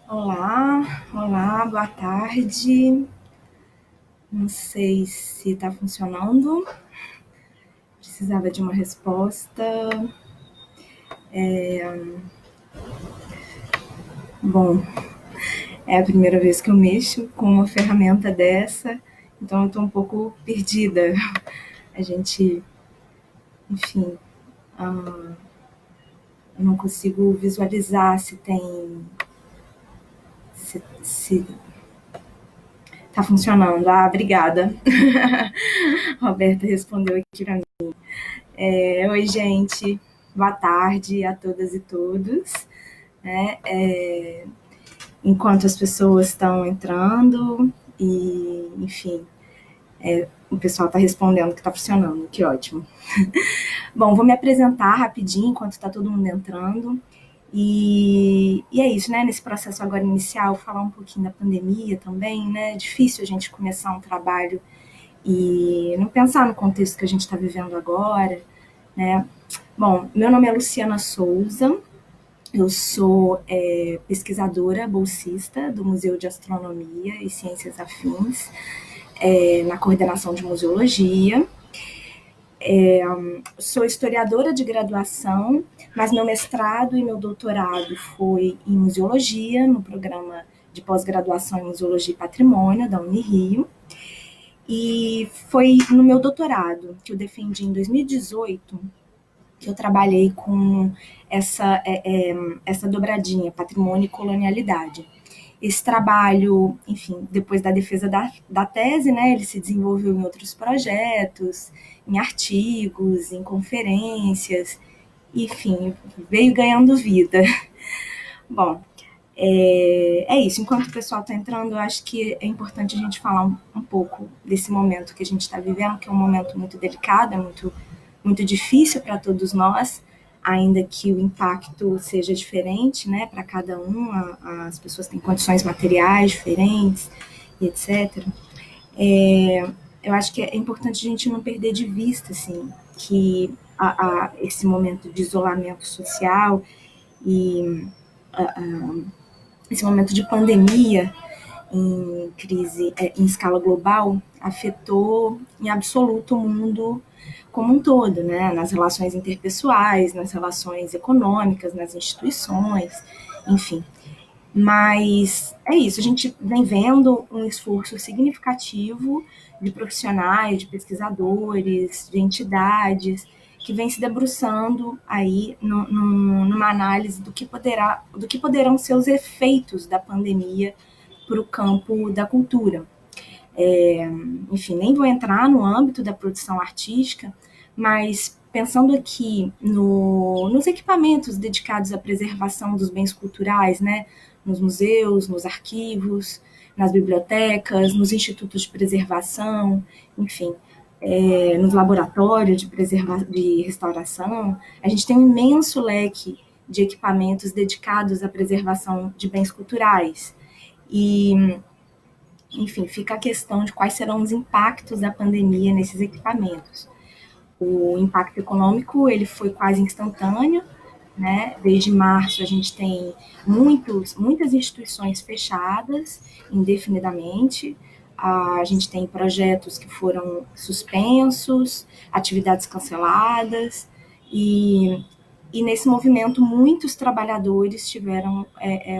Olá, boa tarde. Não sei se está funcionando. Precisava de uma resposta. Bom, é a primeira vez que eu mexo com uma ferramenta dessa, então eu estou um pouco perdida. A gente, enfim, eu não consigo visualizar se tem. Se tá funcionando. Obrigada. Roberta respondeu aqui para mim. Oi, gente. Boa tarde a todas e todos. Enquanto as pessoas estão entrando e, enfim, o pessoal está respondendo que está funcionando, que ótimo. Bom, vou me apresentar rapidinho enquanto está todo mundo entrando. E é isso, né? Nesse processo agora inicial, falar um pouquinho da pandemia também, né? É difícil a gente começar um trabalho e não pensar no contexto que a gente está vivendo agora, né? Bom, meu nome é Luciana Souza, eu sou pesquisadora bolsista do Museu de Astronomia e Ciências Afins, na coordenação de museologia. Sou historiadora de graduação, mas meu mestrado e meu doutorado foi em museologia, no programa de pós-graduação em museologia e patrimônio da Unirio. E foi no meu doutorado, que eu defendi em 2018, que eu trabalhei com essa dobradinha, patrimônio e colonialidade. Esse trabalho, enfim, depois da defesa da tese, né, ele se desenvolveu em outros projetos, em artigos, em conferências, enfim, veio ganhando vida. Bom, é isso. Enquanto o pessoal está entrando, eu acho que é importante a gente falar um pouco desse momento que a gente está vivendo, que é um momento muito delicado, é muito difícil para todos nós, ainda que o impacto seja diferente, né, para cada um, as pessoas têm condições materiais diferentes, etc. Eu acho que é importante a gente não perder de vista, assim, que esse momento de isolamento social e esse momento de pandemia em crise em escala global afetou em absoluto o mundo como um todo, né? Nas relações interpessoais, nas relações econômicas, nas instituições, enfim. Mas é isso, a gente vem vendo um esforço significativo de profissionais, de pesquisadores, de entidades que vem se debruçando aí numa análise do que poderão ser os efeitos da pandemia para o campo da cultura. Enfim, nem vou entrar no âmbito da produção artística, mas pensando aqui nos equipamentos dedicados à preservação dos bens culturais, né? Nos museus, nos arquivos, nas bibliotecas, nos institutos de preservação, enfim, nos laboratórios de restauração, a gente tem um imenso leque de equipamentos dedicados à preservação de bens culturais. E enfim, fica a questão de quais serão os impactos da pandemia nesses equipamentos. O impacto econômico ele foi quase instantâneo, né? Desde março a gente tem muitas instituições fechadas indefinidamente, a gente tem projetos que foram suspensos, atividades canceladas, e nesse movimento, muitos trabalhadores tiveram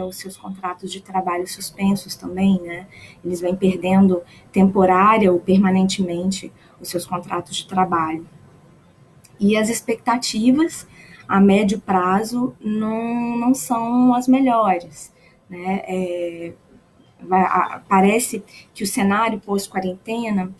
os seus contratos de trabalho suspensos também, né? Eles vêm perdendo temporária ou permanentemente os seus contratos de trabalho. E as expectativas a médio prazo não são as melhores, né? Parece que o cenário pós-quarentena,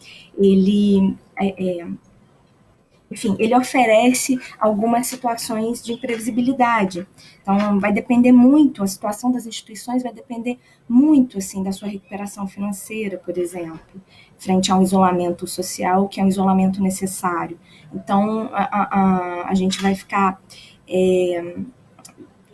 enfim, ele oferece algumas situações de imprevisibilidade. Então, vai depender muito, a situação das instituições vai depender muito, assim, da sua recuperação financeira, por exemplo, frente a um isolamento social, que é um isolamento necessário. Então, a gente vai ficar...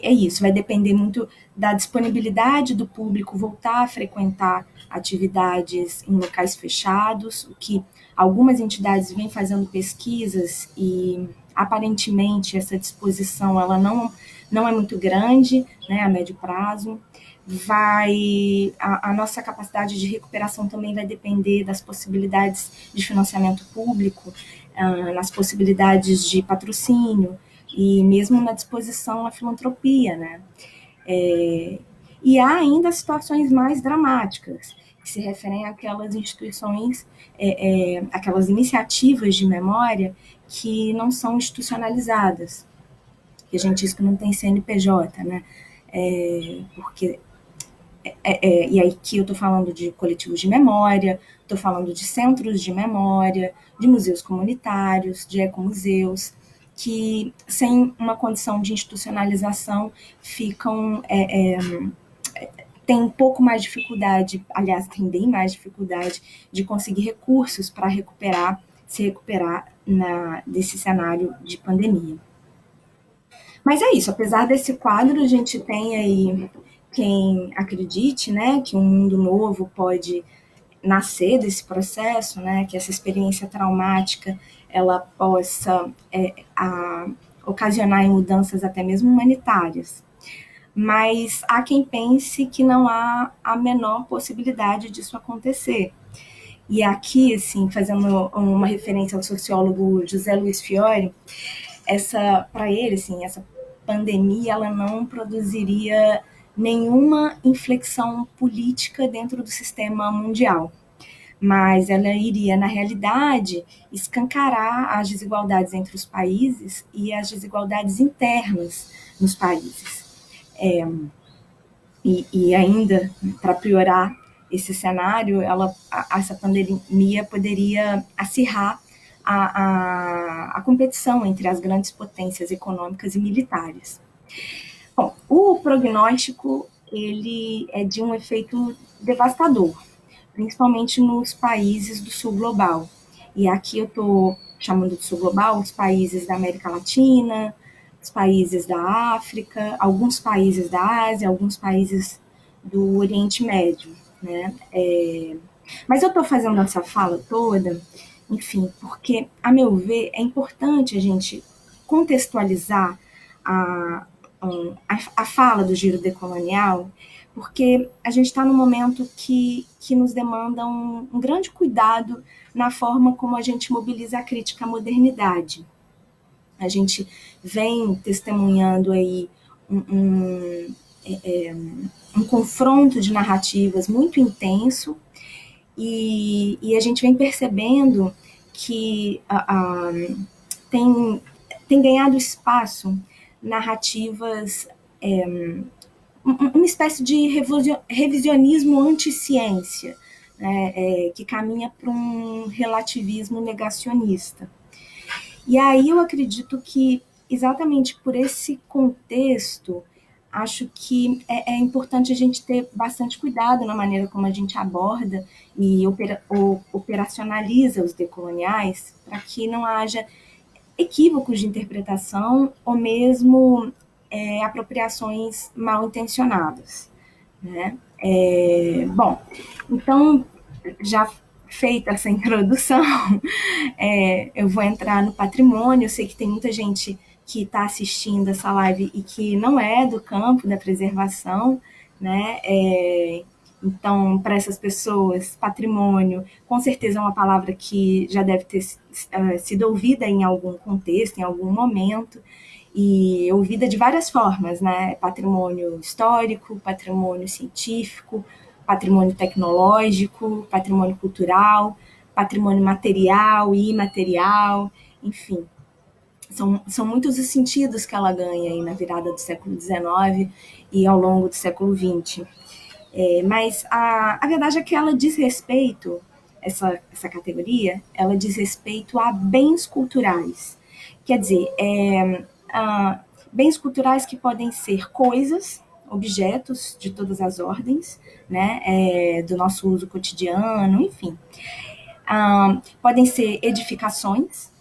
É isso, vai depender muito da disponibilidade do público voltar a frequentar atividades em locais fechados, o que algumas entidades vêm fazendo pesquisas e aparentemente essa disposição ela não é muito grande, né, a médio prazo. a nossa capacidade de recuperação também vai depender das possibilidades de financiamento público, nas possibilidades de patrocínio e mesmo na disposição à filantropia, né? E há ainda situações mais dramáticas, que se referem àquelas instituições, aquelas iniciativas de memória que não são institucionalizadas, que a gente diz que não tem CNPJ, né? Porque e aí que eu estou falando de coletivos de memória, estou falando de centros de memória, de museus comunitários, de ecomuseus, que sem uma condição de institucionalização ficam tem um pouco mais de dificuldade, aliás, tem bem mais dificuldade de conseguir recursos para se recuperar desse cenário de pandemia. Mas é isso, apesar desse quadro, a gente tem aí quem acredite, né, que um mundo novo pode nascer desse processo, né, que essa experiência traumática ela possa ocasionar em mudanças até mesmo humanitárias. Mas há quem pense que não há a menor possibilidade disso acontecer. E aqui, assim, fazendo uma referência ao sociólogo José Luiz Fiore, para ele, assim, essa pandemia ela não produziria nenhuma inflexão política dentro do sistema mundial, mas ela iria, na realidade, escancarar as desigualdades entre os países e as desigualdades internas nos países. E ainda, para piorar esse cenário, essa pandemia poderia acirrar a competição entre as grandes potências econômicas e militares. Bom, o prognóstico ele é de um efeito devastador, principalmente nos países do sul global. E aqui eu estou chamando de sul global os países da América Latina, os países da África, alguns países da Ásia, alguns países do Oriente Médio, né? Mas eu estou fazendo essa fala toda, enfim, porque, a meu ver, é importante a gente contextualizar a, a fala do giro decolonial, porque a gente está num momento que nos demanda um grande cuidado na forma como a gente mobiliza a crítica à modernidade. A gente vem testemunhando aí um confronto de narrativas muito intenso e a gente vem percebendo que tem ganhado espaço narrativas, uma espécie de revisionismo anti-ciência, né, que caminha para um relativismo negacionista. E aí eu acredito que, exatamente por esse contexto, acho que é importante a gente ter bastante cuidado na maneira como a gente aborda e operacionaliza os decoloniais, para que não haja equívocos de interpretação ou mesmo apropriações mal intencionadas, né? Bom, então, já feita essa introdução, eu vou entrar no patrimônio. Eu sei que tem muita gente que está assistindo essa live e que não é do campo da preservação, né? Então, para essas pessoas, patrimônio, com certeza é uma palavra que já deve ter sido ouvida em algum contexto, em algum momento, e ouvida de várias formas, né? Patrimônio histórico, patrimônio científico, patrimônio tecnológico, patrimônio cultural, patrimônio material e imaterial, enfim. São muitos os sentidos que ela ganha aí na virada do século XIX e ao longo do século XX. Mas a verdade é que ela diz respeito, essa categoria, ela diz respeito a bens culturais. Quer dizer, bens culturais que podem ser coisas, objetos de todas as ordens, né, do nosso uso cotidiano, enfim. Podem ser edificações,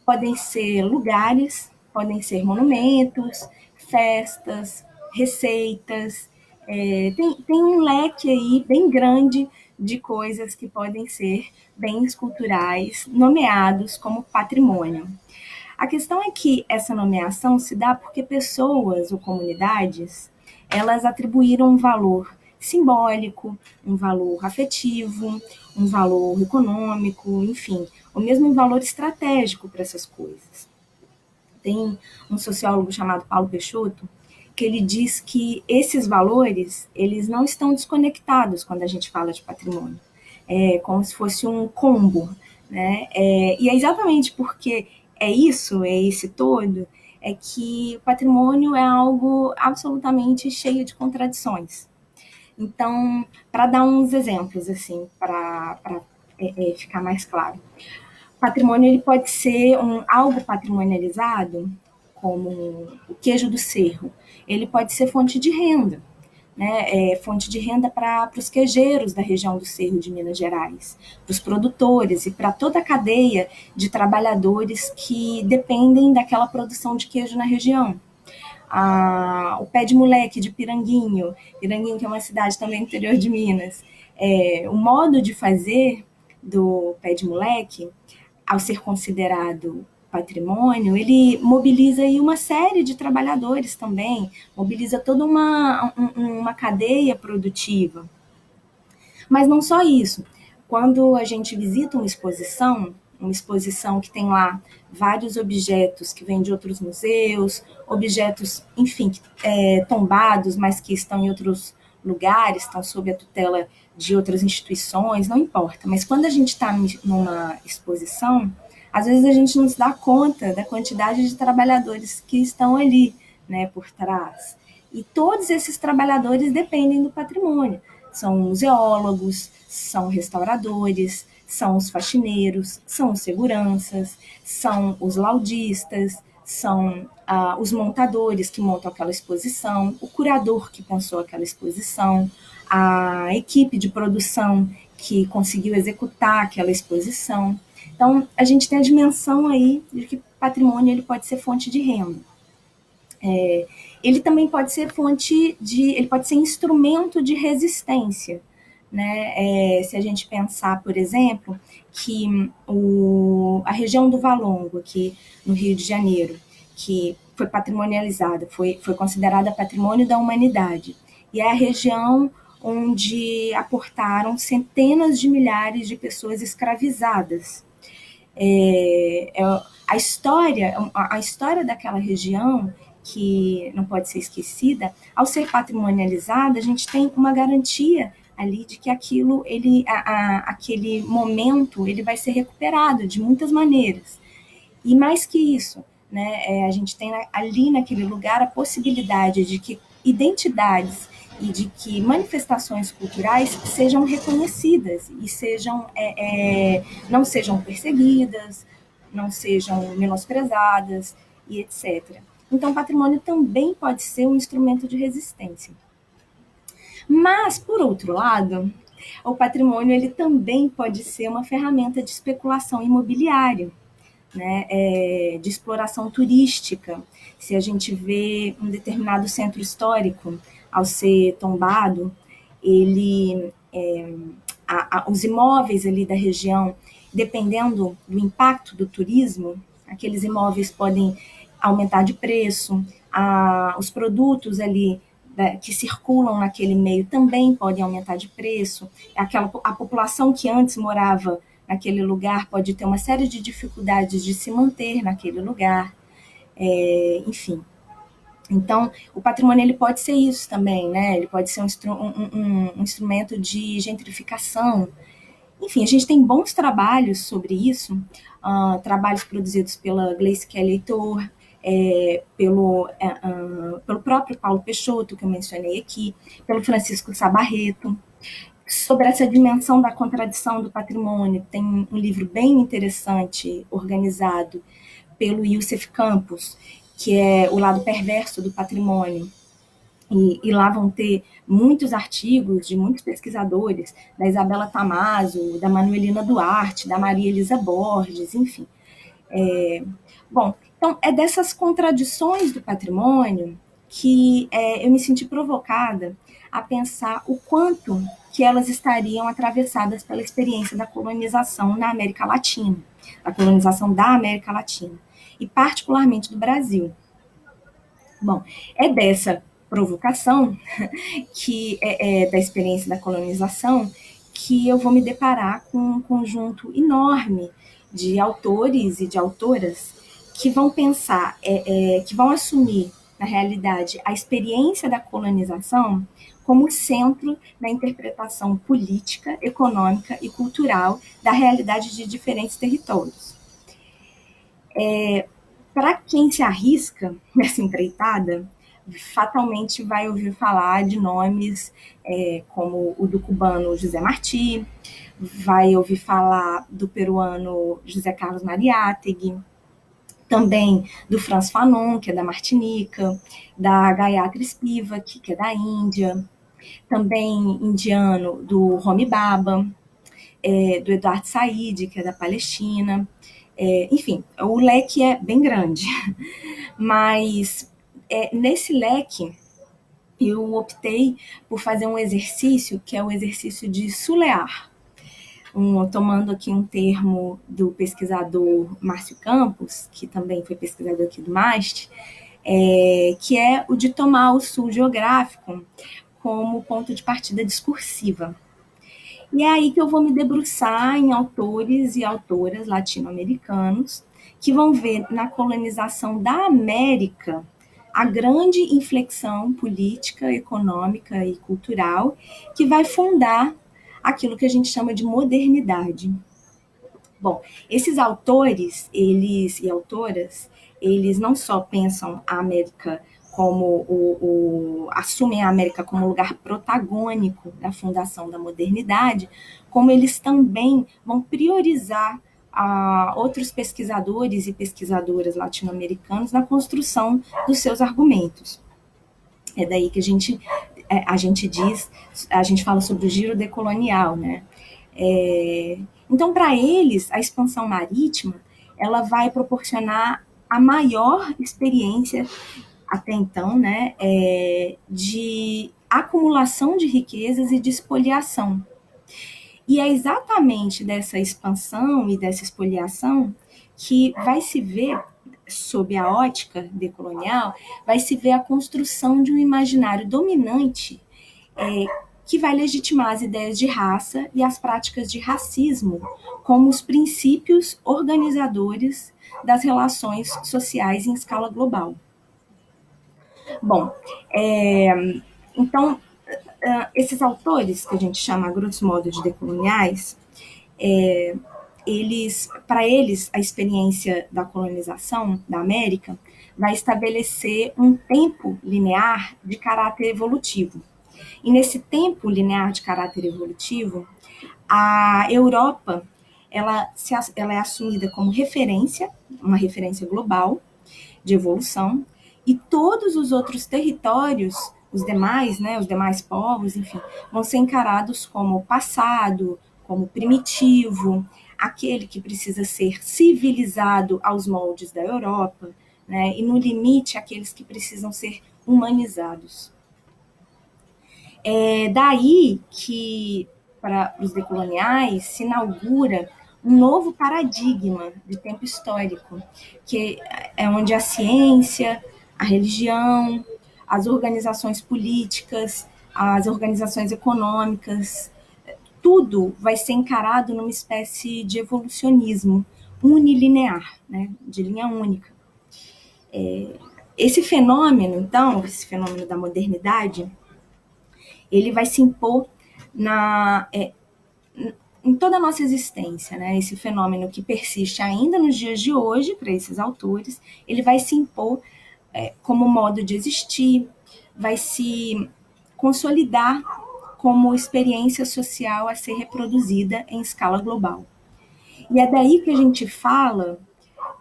podem ser lugares, podem ser monumentos, festas, receitas. Tem um leque aí bem grande de coisas que podem ser bens culturais nomeados como patrimônio. A questão é que essa nomeação se dá porque pessoas ou comunidades elas atribuíram um valor simbólico, um valor afetivo, um valor econômico, enfim, ou mesmo um valor estratégico para essas coisas. Tem um sociólogo chamado Paulo Peixoto que ele diz que esses valores, eles não estão desconectados quando a gente fala de patrimônio. É como se fosse um combo, né? E é exatamente porque é isso, é esse todo, é que o patrimônio é algo absolutamente cheio de contradições. Então, para dar uns exemplos, assim, para ficar mais claro. Patrimônio ele pode ser algo patrimonializado, como o queijo do cerro. Ele pode ser fonte de renda, né? Fonte de renda para os queijeiros da região do Cerro de Minas Gerais, para os produtores e para toda a cadeia de trabalhadores que dependem daquela produção de queijo na região. O Pé de Moleque de Piranguinho, Piranguinho que é uma cidade também no interior de Minas. O modo de fazer do Pé de Moleque, ao ser considerado patrimônio, ele mobiliza aí uma série de trabalhadores também, mobiliza toda uma cadeia produtiva. Mas não só isso. Quando a gente visita uma exposição que tem lá vários objetos que vêm de outros museus, objetos, enfim, tombados, mas que estão em outros lugares, estão sob a tutela de outras instituições, não importa. Mas quando a gente está numa exposição, às vezes a gente não se dá conta da quantidade de trabalhadores que estão ali, né, por trás. E todos esses trabalhadores dependem do patrimônio. São museólogos, são restauradores, são os faxineiros, são os seguranças, são os laudistas, são os montadores que montam aquela exposição, o curador que pensou aquela exposição, a equipe de produção que conseguiu executar aquela exposição. Então, a gente tem a dimensão aí de que patrimônio ele pode ser fonte de renda. Ele também pode ser ele pode ser instrumento de resistência, né? Se a gente pensar, por exemplo, que a região do Valongo, aqui no Rio de Janeiro, que foi patrimonializada, foi considerada patrimônio da humanidade, e é a região onde aportaram centenas de milhares de pessoas escravizadas. A história daquela região que não pode ser esquecida, ao ser patrimonializada, a gente tem uma garantia ali de que aquele momento ele vai ser recuperado de muitas maneiras. E mais que isso, né, a gente tem ali naquele lugar a possibilidade de que identidades e de que manifestações culturais sejam reconhecidas e não sejam perseguidas, não sejam menosprezadas e etc. Então, o patrimônio também pode ser um instrumento de resistência. Mas, por outro lado, o patrimônio ele também pode ser uma ferramenta de especulação imobiliária, né, de exploração turística. Se a gente vê um determinado centro histórico, ao ser tombado, os imóveis ali da região, dependendo do impacto do turismo, aqueles imóveis podem aumentar de preço, os produtos ali que circulam naquele meio também podem aumentar de preço. A população que antes morava naquele lugar pode ter uma série de dificuldades de se manter naquele lugar, enfim. Então, o patrimônio ele pode ser isso também, né? Ele pode ser um instrumento de gentrificação. Enfim, a gente tem bons trabalhos sobre isso, trabalhos produzidos pela Gleice Kelly Heitor, pelo próprio Paulo Peixoto, que eu mencionei aqui, pelo Francisco Sabarreto. Sobre essa dimensão da contradição do patrimônio, tem um livro bem interessante, organizado pelo Youssef Campos, que é O Lado Perverso do Patrimônio. E lá vão ter muitos artigos de muitos pesquisadores, da Isabela Tamaso, da Manuelina Duarte, da Maria Elisa Borges, enfim. Bom, então é dessas contradições do patrimônio que eu me senti provocada a pensar o quanto que elas estariam atravessadas pela experiência da colonização na América Latina, da colonização da América Latina, e particularmente do Brasil. Bom, é dessa provocação, que da experiência da colonização, que eu vou me deparar com um conjunto enorme de autores e de autoras que vão pensar, que vão assumir, na realidade, a experiência da colonização como centro da interpretação política, econômica e cultural da realidade de diferentes territórios. Para quem se arrisca nessa empreitada, fatalmente vai ouvir falar de nomes como o do cubano José Martí, vai ouvir falar do peruano José Carlos Mariátegui, também do Franz Fanon, que é da Martinica, da Gayatri Spivak, que é da Índia, também indiano do Homi Bhabha, do Eduardo Said, que é da Palestina. Enfim, o leque é bem grande, mas nesse leque eu optei por fazer um exercício que é o exercício de sulear, tomando aqui um termo do pesquisador Márcio Campos, que também foi pesquisador aqui do MAST, que é o de tomar o sul geográfico como ponto de partida discursiva. E é aí que eu vou me debruçar em autores e autoras latino-americanos que vão ver na colonização da América a grande inflexão política, econômica e cultural que vai fundar aquilo que a gente chama de modernidade. Bom, esses autores, eles e autoras, eles não só pensam a América como assumem a América como lugar protagônico da fundação da modernidade, como eles também vão priorizar outros pesquisadores e pesquisadoras latino-americanos na construção dos seus argumentos. É daí que a gente fala sobre o giro decolonial, né? Então, para eles, a expansão marítima ela vai proporcionar a maior experiência até então, né, de acumulação de riquezas e de espoliação. E é exatamente dessa expansão e dessa espoliação que vai se ver, sob a ótica decolonial, vai se ver a construção de um imaginário dominante que vai legitimar as ideias de raça e as práticas de racismo como os princípios organizadores das relações sociais em escala global. Bom, então, esses autores, que a gente chama, grosso modo, de decoloniais, para eles, a experiência da colonização da América vai estabelecer um tempo linear de caráter evolutivo. E nesse tempo linear de caráter evolutivo, a Europa ela é assumida como referência, uma referência global de evolução, e todos os outros territórios, os demais povos, enfim, vão ser encarados como passado, como primitivo, aquele que precisa ser civilizado aos moldes da Europa, né, e no limite aqueles que precisam ser humanizados. É daí que, para os decoloniais, se inaugura um novo paradigma de tempo histórico, que é onde a ciência, a religião, as organizações políticas, as organizações econômicas, tudo vai ser encarado numa espécie de evolucionismo unilinear, né, de linha única. Esse fenômeno, então, esse fenômeno da modernidade, ele vai se impor em toda a nossa existência, né? Esse fenômeno que persiste ainda nos dias de hoje, para esses autores, ele vai se impor como modo de existir, vai se consolidar como experiência social a ser reproduzida em escala global. E é daí que a gente fala,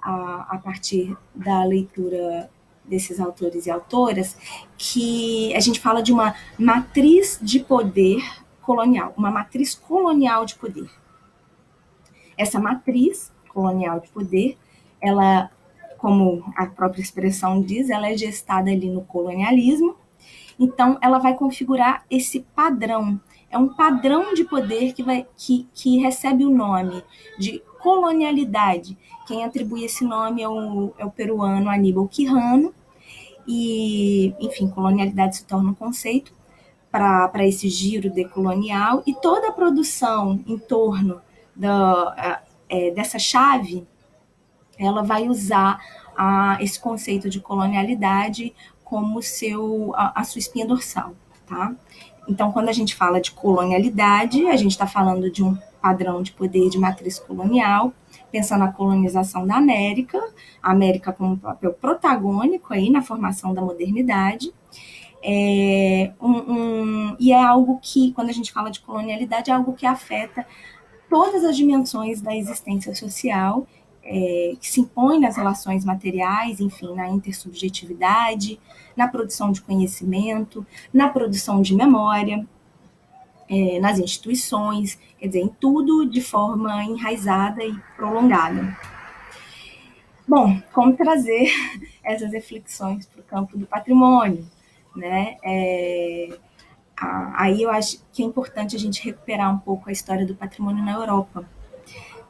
a partir da leitura desses autores e autoras, que a gente fala de uma matriz de poder colonial, uma matriz colonial de poder. Essa matriz colonial de poder, ela, como a própria expressão diz, ela é gestada ali no colonialismo, então ela vai configurar esse padrão. É um padrão de poder que recebe o nome de colonialidade. Quem atribui esse nome é o peruano Aníbal Quijano, e, enfim, colonialidade se torna um conceito para esse giro decolonial, e toda a produção em torno dessa chave, ela vai usar esse conceito de colonialidade como a sua espinha dorsal, tá? Então, quando a gente fala de colonialidade, a gente está falando de um padrão de poder de matriz colonial, pensando na colonização da América, a América como um papel protagônico aí na formação da modernidade. E é algo que, quando a gente fala de colonialidade, é algo que afeta todas as dimensões da existência social, que se impõe nas relações materiais, enfim, na intersubjetividade, na produção de conhecimento, na produção de memória, nas instituições, quer dizer, em tudo de forma enraizada e prolongada. Bom, como trazer essas reflexões para o campo do patrimônio, né? Aí eu acho que é importante a gente recuperar um pouco a história do patrimônio na Europa.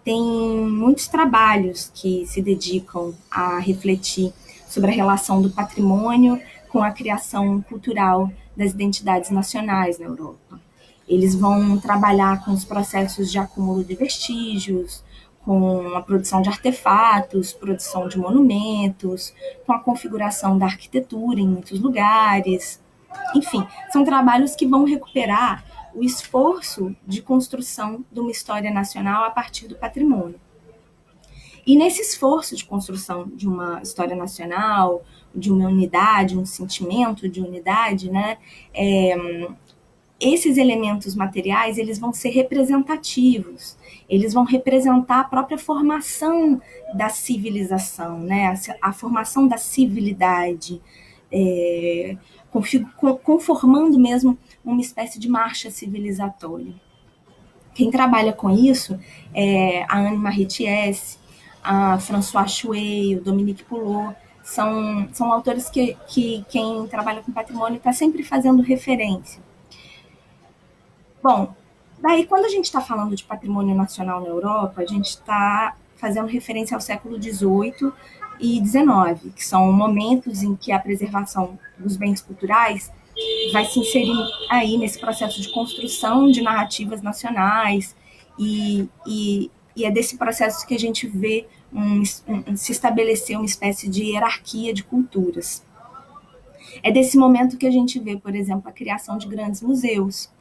Tem muitos trabalhos que se dedicam a refletir sobre a relação do patrimônio com a criação cultural das identidades nacionais na Europa. Eles vão trabalhar com os processos de acúmulo de vestígios, com a produção de artefatos, produção de monumentos, com a configuração da arquitetura em muitos lugares. Enfim, são trabalhos que vão recuperar o esforço de construção de uma história nacional a partir do patrimônio. E nesse esforço de construção de uma história nacional, de uma unidade, um sentimento de unidade, né, esses elementos materiais, eles vão ser representativos, eles vão representar a própria formação da civilização, né, a formação da civilidade, conformando mesmo uma espécie de marcha civilizatória. Quem trabalha com isso é a Anne-Marie Thiès, a François Chouet, o Dominique Poulot, são autores que quem trabalha com patrimônio está sempre fazendo referência. Bom, daí quando a gente está falando de patrimônio nacional na Europa, a gente está fazendo referência ao século XVIII e XIX, que são momentos em que a preservação dos bens culturais vai se inserir aí nesse processo de construção de narrativas nacionais, e é desse processo que a gente vê se estabelecer uma espécie de hierarquia de culturas. É desse momento que a gente vê, por exemplo, a criação de grandes museus,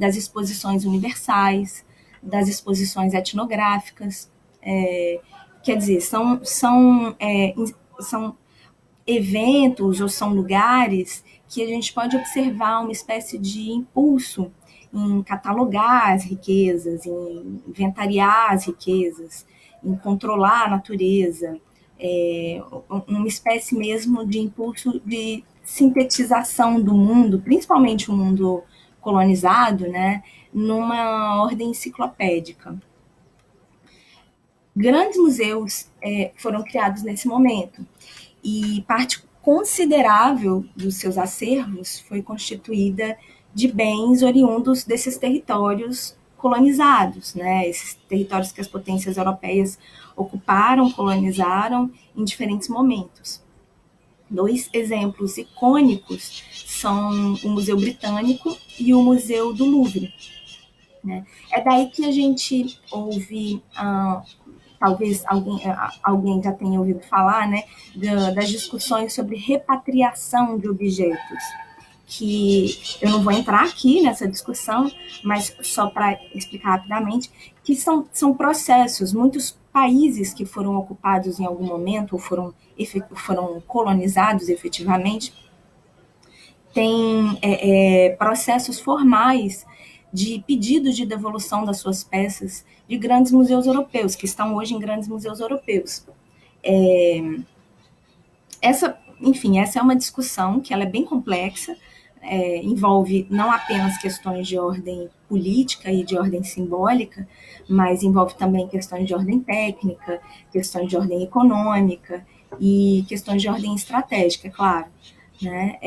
das exposições universais, das exposições etnográficas. Quer dizer, são eventos ou são lugares que a gente pode observar uma espécie de impulso em catalogar as riquezas, em inventariar as riquezas, em controlar a natureza, uma espécie mesmo de impulso de sintetização do mundo, principalmente o mundo colonizado, né, numa ordem enciclopédica. Grandes museus foram criados nesse momento, e parte considerável dos seus acervos foi constituída de bens oriundos desses territórios colonizados, né? Esses territórios que as potências europeias ocuparam, colonizaram em diferentes momentos. Dois exemplos icônicos são o Museu Britânico e o Museu do Louvre, né? É daí que a gente ouve talvez alguém já tenha ouvido falar, né, das discussões sobre repatriação de objetos, que eu não vou entrar aqui nessa discussão, mas só para explicar rapidamente, que são processos. Muitos países que foram ocupados em algum momento, ou foram colonizados efetivamente, têm processos formais de pedido de devolução das suas peças de grandes museus europeus, que estão hoje em grandes museus europeus. Essa é uma discussão que ela é bem complexa, envolve não apenas questões de ordem política e de ordem simbólica, mas envolve também questões de ordem técnica, questões de ordem econômica e questões de ordem estratégica, claro, né?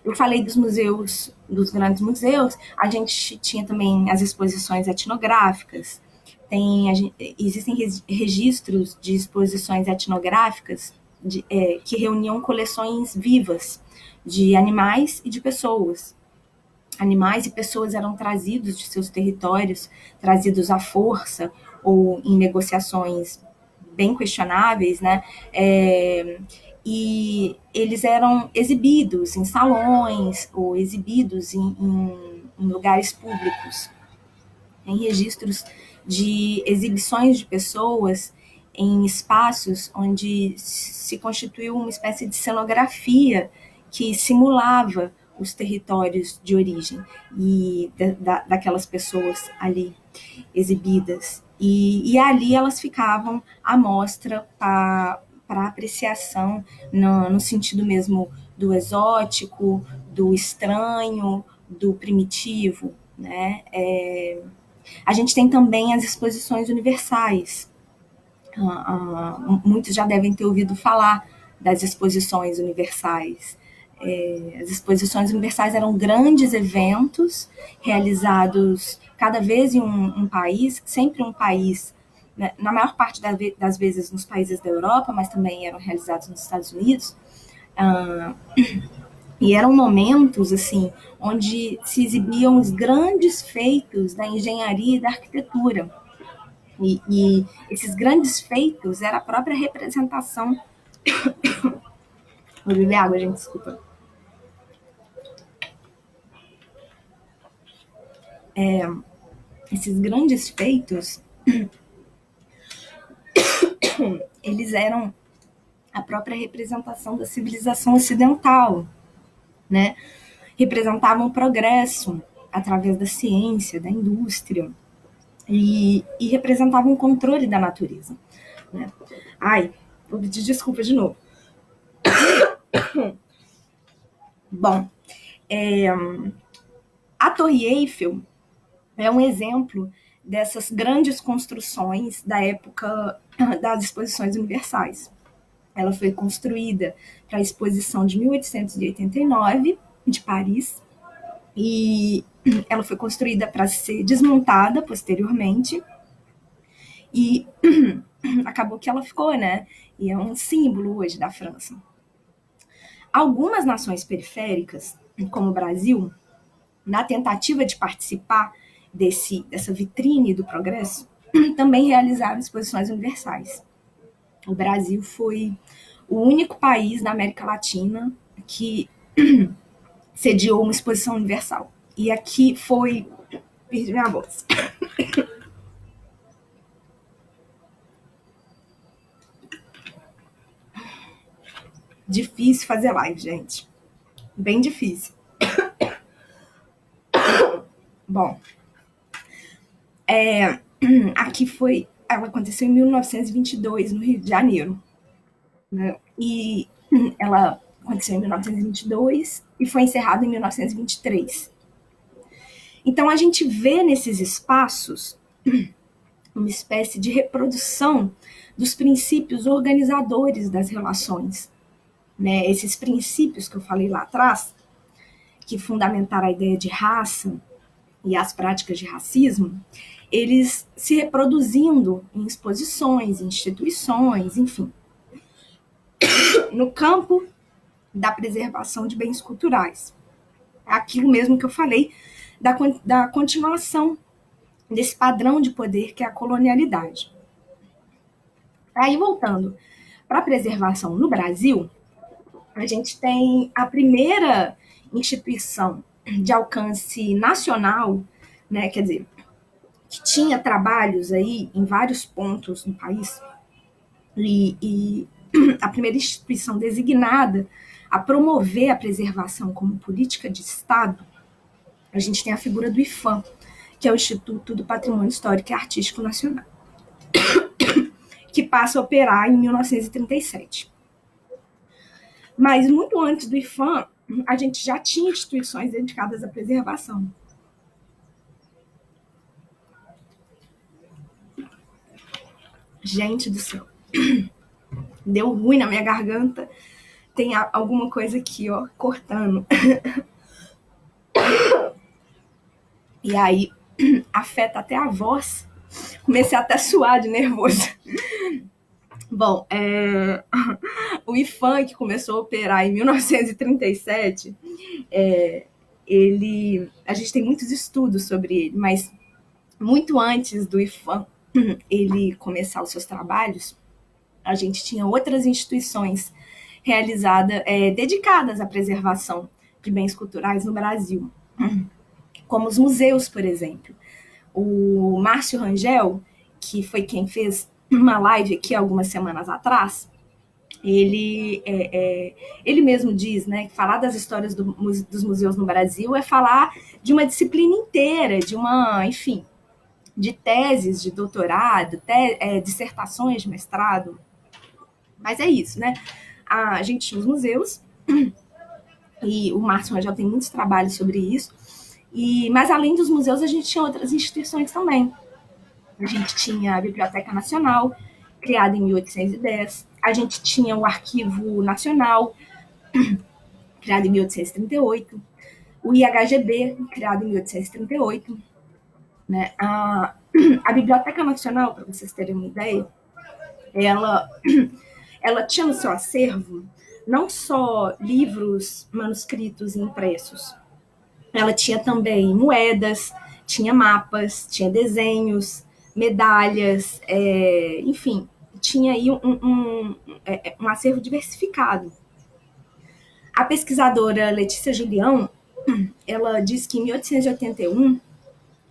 Eu falei dos museus, dos grandes museus, a gente tinha também as exposições etnográficas, existem registros de exposições etnográficas que reuniam coleções vivas de animais e de pessoas. Animais e pessoas eram trazidos de seus territórios, trazidos à força ou em negociações bem questionáveis, né? E eles eram exibidos em salões ou exibidos em lugares públicos, em registros de exibições de pessoas em espaços onde se constituiu uma espécie de cenografia que simulava os territórios de origem e daquelas pessoas ali exibidas. E ali elas ficavam à mostra para apreciação, no sentido mesmo do exótico, do estranho, do primitivo, né? A gente tem também as exposições universais. Muitos já devem ter ouvido falar das exposições universais. As exposições universais eram grandes eventos realizados cada vez em um país, sempre um país, né, na maior parte das vezes nos países da Europa, mas também eram realizados nos Estados Unidos. E eram momentos assim onde se exibiam os grandes feitos da engenharia e da arquitetura. E esses grandes feitos era a própria representação. Vou beber água, gente, desculpa. Esses grandes feitos, eles eram a própria representação da civilização ocidental, né? Representavam o progresso através da ciência, da indústria, e representavam o controle da natureza, né? Ai, vou pedir desculpa de novo. Bom, a Torre Eiffel é um exemplo dessas grandes construções da época das exposições universais. Ela foi construída para a exposição de 1889 de Paris e ela foi construída para ser desmontada posteriormente e acabou que ela ficou, né? E é um símbolo hoje da França. Algumas nações periféricas, como o Brasil, na tentativa de participar dessa vitrine do progresso, também realizaram exposições universais. O Brasil foi o único país na América Latina que sediou uma exposição universal. E aqui foi... Perdi minha voz. Difícil fazer live, gente. Bem difícil. Bom, aqui foi... Ela aconteceu em 1922, no Rio de Janeiro. Né? E ela aconteceu em 1922 e foi encerrada em 1923. Então, a gente vê nesses espaços uma espécie de reprodução dos princípios organizadores das relações. Né? Esses princípios que eu falei lá atrás, que fundamentaram a ideia de raça e as práticas de racismo, eles se reproduzindo em exposições, instituições, enfim, no campo da preservação de bens culturais. Aquilo mesmo que eu falei da continuação desse padrão de poder que é a colonialidade. Aí, voltando para a preservação no Brasil, a gente tem a primeira instituição de alcance nacional, né, quer dizer, que tinha trabalhos aí em vários pontos do país, e a primeira instituição designada a promover a preservação como política de Estado, a gente tem a figura do IPHAN, que é o Instituto do Patrimônio Histórico e Artístico Nacional, que passa a operar em 1937. Mas muito antes do IPHAN, a gente já tinha instituições dedicadas à preservação. Gente do céu. Deu ruim na minha garganta. Tem alguma coisa aqui, ó, cortando. E aí, afeta até a voz. Comecei até a suar de nervoso. Bom, O IPHAN, que começou a operar em 1937, a gente tem muitos estudos sobre ele, mas muito antes do IPHAN ele começar os seus trabalhos, a gente tinha outras instituições dedicadas à preservação de bens culturais no Brasil, como os museus, por exemplo. O Márcio Rangel, que foi quem fez uma live aqui algumas semanas atrás, ele mesmo diz, né, que falar das histórias dos museus no Brasil é falar de uma disciplina inteira, enfim, de teses de doutorado, dissertações de mestrado. Mas é isso, né? A gente tinha os museus, e o Márcio Rangel tem muitos trabalhos sobre isso, mas além dos museus, a gente tinha outras instituições também. A gente tinha a Biblioteca Nacional, criada em 1810. A gente tinha o Arquivo Nacional, criado em 1838. O IHGB, criado em 1838. Né? A Biblioteca Nacional, para vocês terem uma ideia, ela tinha no seu acervo não só livros manuscritos e impressos, ela tinha também moedas, tinha mapas, tinha desenhos, medalhas, enfim, tinha aí um acervo diversificado. A pesquisadora Letícia Julião, ela diz que em 1881,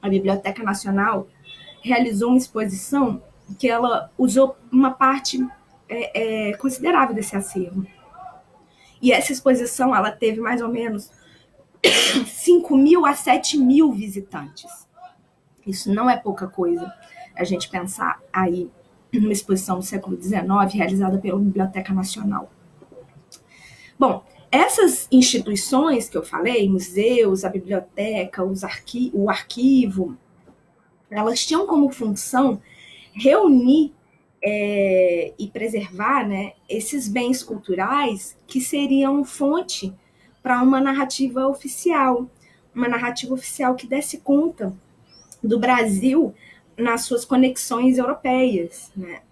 a Biblioteca Nacional realizou uma exposição que ela usou uma parte considerável desse acervo. E essa exposição, ela teve mais ou menos 5.000 a 7.000 visitantes. Isso não é pouca coisa. A gente pensar aí numa exposição do século XIX realizada pela Biblioteca Nacional. Bom, essas instituições que eu falei, museus, a biblioteca, o arquivo, elas tinham como função reunir e preservar, né, esses bens culturais que seriam fonte para uma narrativa oficial que desse conta do Brasil nas suas conexões europeias, né?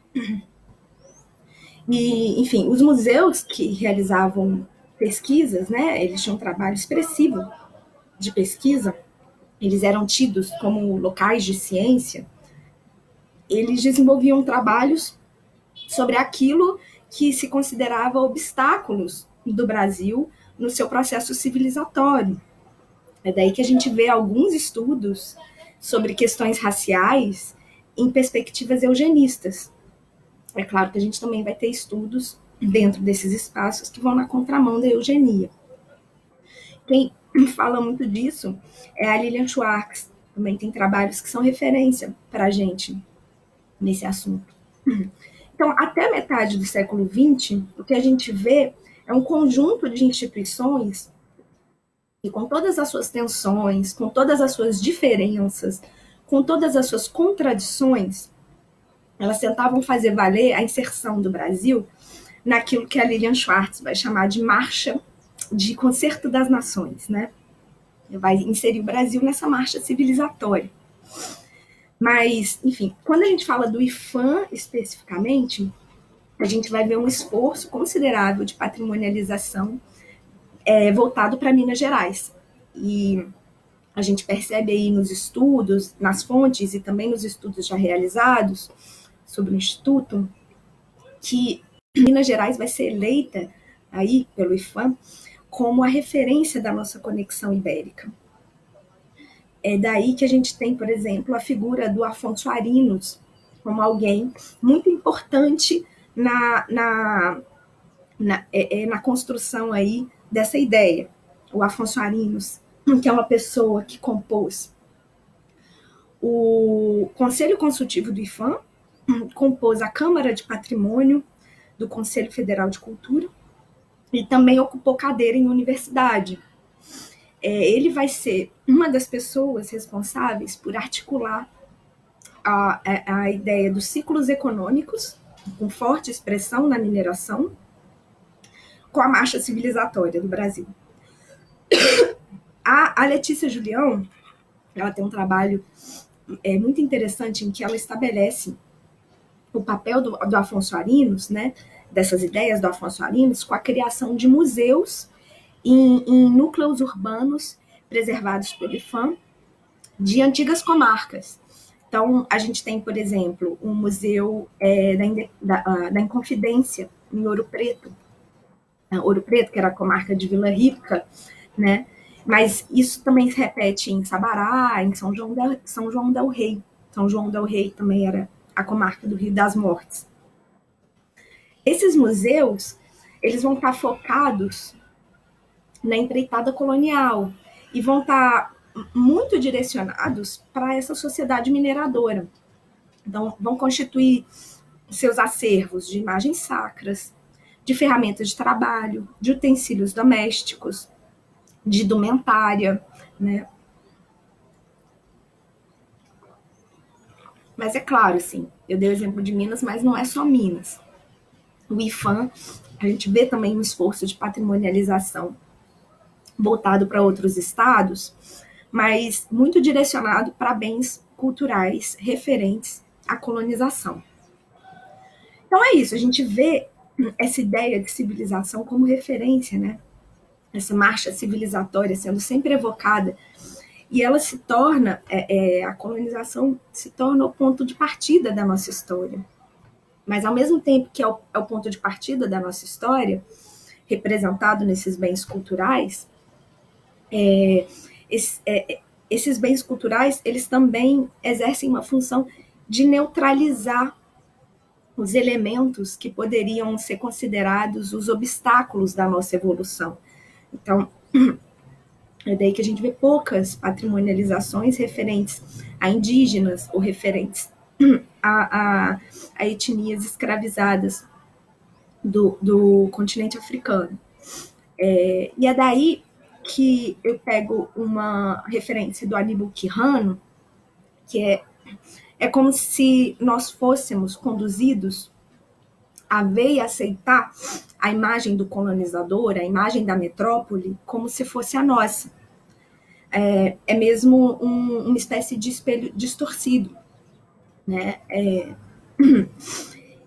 E, enfim, os museus que realizavam pesquisas, né, eles tinham um trabalho expressivo de pesquisa, eles eram tidos como locais de ciência, eles desenvolviam trabalhos sobre aquilo que se considerava obstáculos do Brasil no seu processo civilizatório. É daí que a gente vê alguns estudos sobre questões raciais em perspectivas eugenistas. É claro que a gente também vai ter estudos dentro desses espaços que vão na contramão da eugenia. Quem fala muito disso é a Lilian Schwartz, também tem trabalhos que são referência para a gente nesse assunto. Então, até a metade do século XX, o que a gente vê é um conjunto de instituições que, com todas as suas tensões, com todas as suas diferenças, com todas as suas contradições, elas tentavam fazer valer a inserção do Brasil naquilo que a Lilian Schwartz vai chamar de marcha de concerto das nações, né? Vai inserir o Brasil nessa marcha civilizatória. Mas, enfim, quando a gente fala do IPHAN especificamente, a gente vai ver um esforço considerável de patrimonialização voltado para Minas Gerais. E a gente percebe aí nos estudos, nas fontes e também nos estudos já realizados sobre o Instituto, que Minas Gerais vai ser eleita aí pelo IPHAN como a referência da nossa conexão ibérica. É daí que a gente tem, por exemplo, a figura do Afonso Arinos como alguém muito importante na construção aí dessa ideia. O Afonso Arinos, que é uma pessoa que compôs o Conselho Consultivo do IPHAN, compôs a Câmara de Patrimônio do Conselho Federal de Cultura e também ocupou cadeira em universidade. Ele vai ser uma das pessoas responsáveis por articular a ideia dos ciclos econômicos, com forte expressão na mineração, com a marcha civilizatória do Brasil. A Letícia Julião, ela tem um trabalho muito interessante em que ela estabelece o papel do Afonso Arinos, né, dessas ideias do Afonso Arinos, com a criação de museus em núcleos urbanos preservados pelo IPHAN de antigas comarcas. Então, a gente tem, por exemplo, um museu da Inconfidência, em Ouro Preto. Ouro Preto, que era a comarca de Vila Rica, né? Mas isso também se repete em Sabará, em São João del Rei. São João del Rei também era a comarca do Rio das Mortes. Esses museus, eles vão estar focados na empreitada colonial e vão estar muito direcionados para essa sociedade mineradora. Então, vão constituir seus acervos de imagens sacras, de ferramentas de trabalho, de utensílios domésticos, de indumentária, né? Mas é claro, assim, eu dei o exemplo de Minas, mas não é só Minas. O IPHAN, a gente vê também um esforço de patrimonialização voltado para outros estados, mas muito direcionado para bens culturais referentes à colonização. Então é isso, a gente vê essa ideia de civilização como referência, né? Essa marcha civilizatória sendo sempre evocada, e ela se torna, a colonização se torna o ponto de partida da nossa história. Mas ao mesmo tempo que é o ponto de partida da nossa história, representado nesses bens culturais, esses bens culturais, eles também exercem uma função de neutralizar os elementos que poderiam ser considerados os obstáculos da nossa evolução. Então, é daí que a gente vê poucas patrimonializações referentes a indígenas ou referentes a etnias escravizadas do continente africano. E é daí que eu pego uma referência do Aníbal Quijano, que é como se nós fôssemos conduzidos a ver e aceitar a imagem do colonizador, a imagem da metrópole, como se fosse a nossa. É mesmo uma espécie de espelho distorcido, né?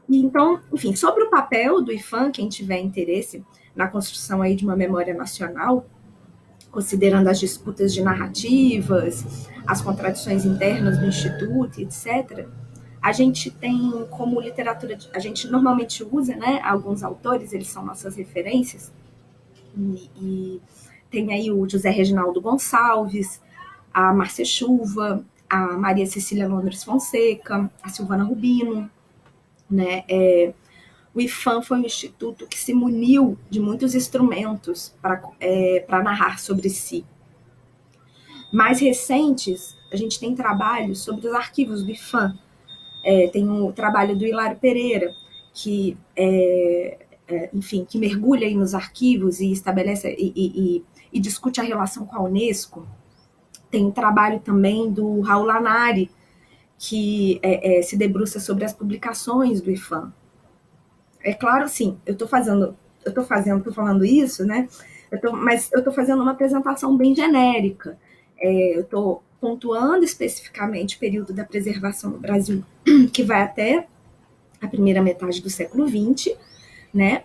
Então, enfim, sobre o papel do IPHAN, quem tiver interesse na construção aí de uma memória nacional, considerando as disputas de narrativas, as contradições internas do Instituto, etc., a gente tem como literatura, a gente normalmente usa, né, alguns autores, eles são nossas referências, e tem aí o José Reginaldo Gonçalves, a Márcia Chuva, a Maria Cecília Londres Fonseca, a Silvana Rubino, né? O IPHAN foi um instituto que se muniu de muitos instrumentos para narrar sobre si. Mais recentes, a gente tem trabalhos sobre os arquivos do IPHAN. Tem o trabalho do Hilário Pereira, que, enfim, que mergulha aí nos arquivos e estabelece e discute a relação com a Unesco. Tem o trabalho também do Raul Lanari, que se debruça sobre as publicações do IPHAN. É claro, sim, eu estou falando isso, né? Mas eu estou fazendo uma apresentação bem genérica. Eu estou pontuando especificamente o período da preservação no Brasil, que vai até a primeira metade do século XX, né?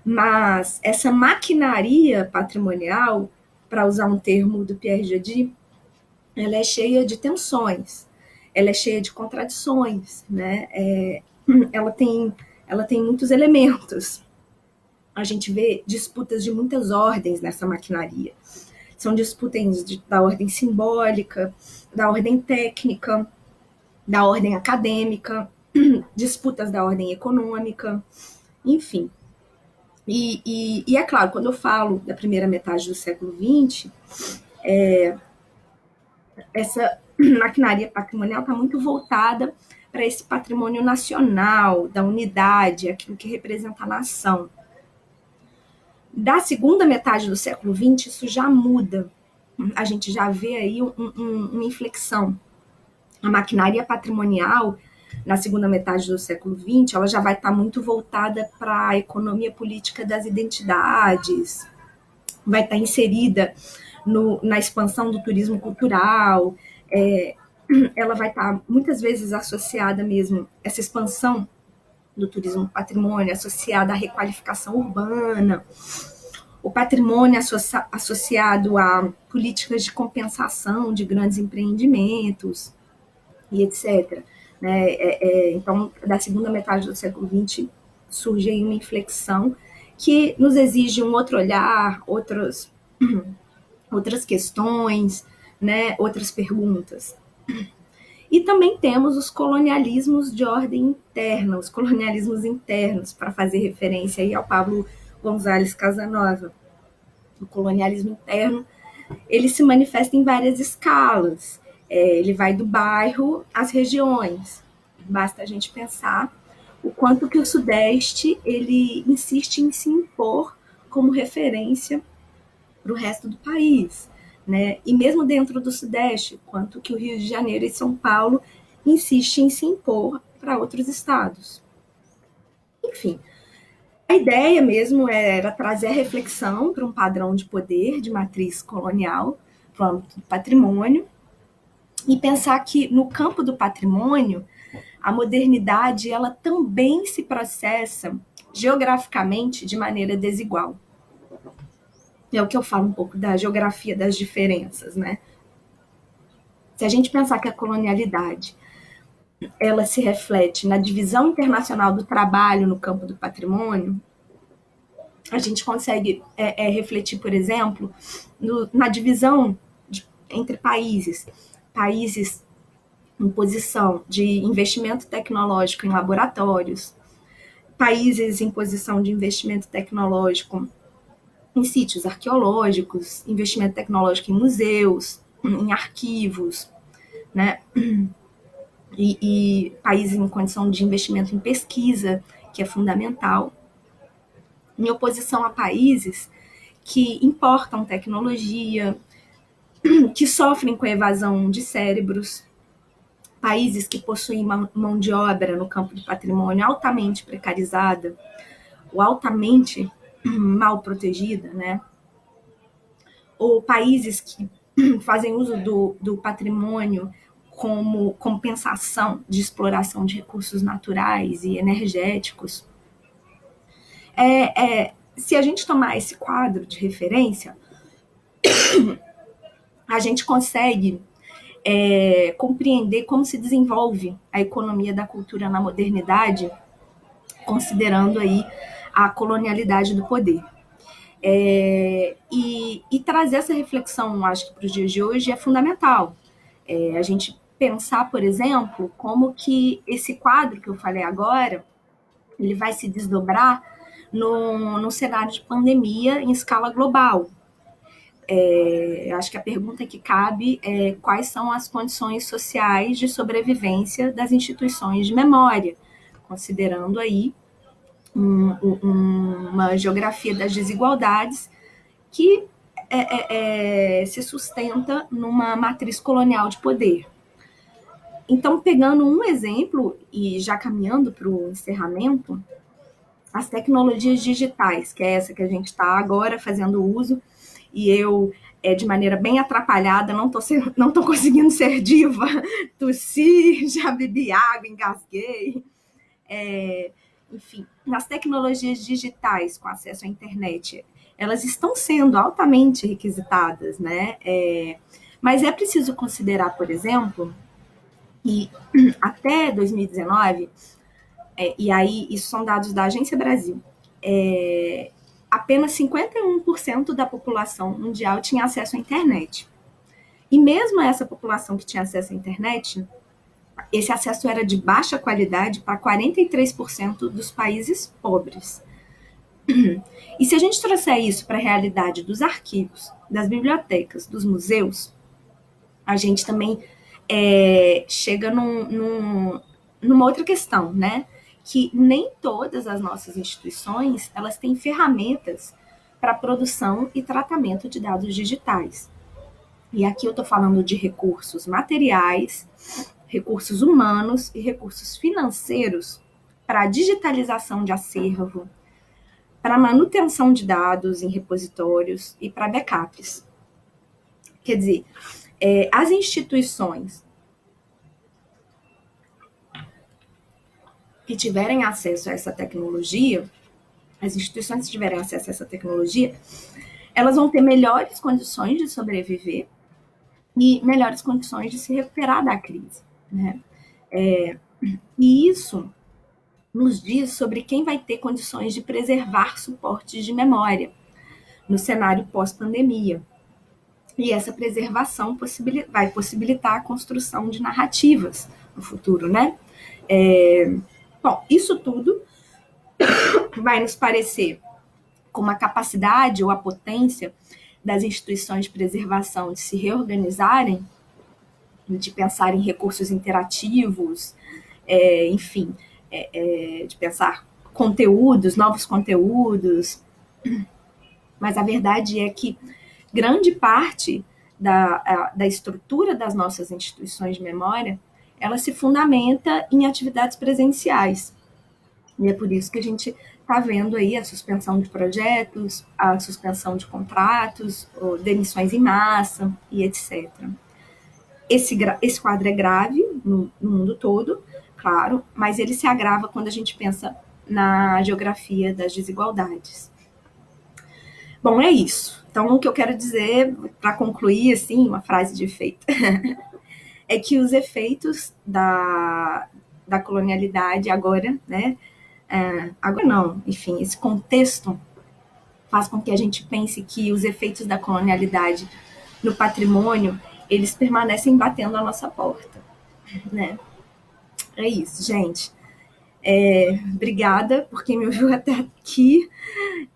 Mas essa maquinaria patrimonial, para usar um termo do Pierre Jody, ela é cheia de tensões, ela é cheia de contradições, né? Ela tem muitos elementos. A gente vê disputas de muitas ordens nessa maquinaria. São disputas da ordem simbólica, da ordem técnica, da ordem acadêmica, disputas da ordem econômica, enfim. E é claro, quando eu falo da primeira metade do século XX, essa maquinaria patrimonial está muito voltada para esse patrimônio nacional, da unidade, aquilo que representa a nação. Da segunda metade do século XX, isso já muda. A gente já vê aí uma inflexão. A maquinaria patrimonial, na segunda metade do século XX, ela já vai estar muito voltada para a economia política das identidades, vai estar inserida na expansão do turismo cultural, ela vai estar muitas vezes associada mesmo, essa expansão do turismo patrimônio, associada à requalificação urbana, o patrimônio associado a políticas de compensação de grandes empreendimentos e etc. Né? Então, da segunda metade do século XX, surge aí uma inflexão que nos exige um outro olhar, outras questões, né? Outras perguntas. E também temos os colonialismos de ordem interna, os colonialismos internos, para fazer referência aí ao Pablo González Casanova. O colonialismo interno, ele se manifesta em várias escalas. Ele vai do bairro às regiões. Basta a gente pensar o quanto que o Sudeste ele insiste em se impor como referência para o resto do país, né? E mesmo dentro do Sudeste, quanto que o Rio de Janeiro e São Paulo insistem em se impor para outros estados. Enfim, a ideia mesmo era trazer a reflexão para um padrão de poder de matriz colonial, para o âmbito do patrimônio, e pensar que no campo do patrimônio, a modernidade ela também se processa geograficamente de maneira desigual. É o que eu falo um pouco da geografia das diferenças, né? Se a gente pensar que a colonialidade ela se reflete na divisão internacional do trabalho no campo do patrimônio, a gente consegue refletir, por exemplo, na divisão entre países em posição de investimento tecnológico em laboratórios, países em posição de investimento tecnológico em sítios arqueológicos, investimento tecnológico em museus, em arquivos, né? E países em condição de investimento em pesquisa, que é fundamental, em oposição a países que importam tecnologia, que sofrem com a evasão de cérebros, países que possuem mão de obra no campo do patrimônio altamente precarizada, ou altamente mal protegida, né? Ou países que fazem uso do patrimônio como compensação de exploração de recursos naturais e energéticos. Se a gente tomar esse quadro de referência, a gente consegue compreender como se desenvolve a economia da cultura na modernidade, considerando aí a colonialidade do poder. E trazer essa reflexão, acho que para os dias de hoje é fundamental. A gente pensar, por exemplo, como que esse quadro que eu falei agora, ele vai se desdobrar no cenário de pandemia em escala global. Acho que a pergunta que cabe é quais são as condições sociais de sobrevivência das instituições de memória, considerando aí uma geografia das desigualdades que se sustenta numa matriz colonial de poder. Então, pegando um exemplo e já caminhando para o encerramento, as tecnologias digitais, que é essa que a gente está agora fazendo uso, e eu, de maneira bem atrapalhada, não tô conseguindo ser diva, tossi, já bebi água, engasguei. Enfim, nas tecnologias digitais com acesso à internet, elas estão sendo altamente requisitadas, né? Mas é preciso considerar, por exemplo, que até 2019, e aí isso são dados da Agência Brasil, apenas 51% da população mundial tinha acesso à internet. E mesmo essa população que tinha acesso à internet, esse acesso era de baixa qualidade para 43% dos países pobres. E se a gente trouxer isso para a realidade dos arquivos, das bibliotecas, dos museus, a gente também chega numa outra questão, né? Que nem todas as nossas instituições elas têm ferramentas para produção e tratamento de dados digitais. E aqui eu estou falando de recursos materiais, recursos humanos e recursos financeiros para a digitalização de acervo, para manutenção de dados em repositórios e para backups. Quer dizer, as instituições que tiverem acesso a essa tecnologia, as instituições que tiverem acesso a essa tecnologia, elas vão ter melhores condições de sobreviver e melhores condições de se recuperar da crise, né? E isso nos diz sobre quem vai ter condições de preservar suportes de memória no cenário pós-pandemia. E essa preservação vai possibilitar a construção de narrativas no futuro, né? Bom, isso tudo vai nos parecer com uma capacidade ou a potência das instituições de preservação de se reorganizarem, de pensar em recursos interativos, enfim, de pensar conteúdos, novos conteúdos. Mas a verdade é que grande parte da estrutura das nossas instituições de memória, ela se fundamenta em atividades presenciais. E é por isso que a gente está vendo aí a suspensão de projetos, a suspensão de contratos, demissões em massa e etc. Esse quadro é grave no mundo todo, claro, mas ele se agrava quando a gente pensa na geografia das desigualdades. Bom, é isso. Então, o que eu quero dizer, para concluir, assim, uma frase de efeito, é que os efeitos da colonialidade agora, né? Agora não, enfim, esse contexto faz com que a gente pense que os efeitos da colonialidade no patrimônio, eles permanecem batendo a nossa porta, né? É isso, gente. Obrigada por quem me ouviu até aqui.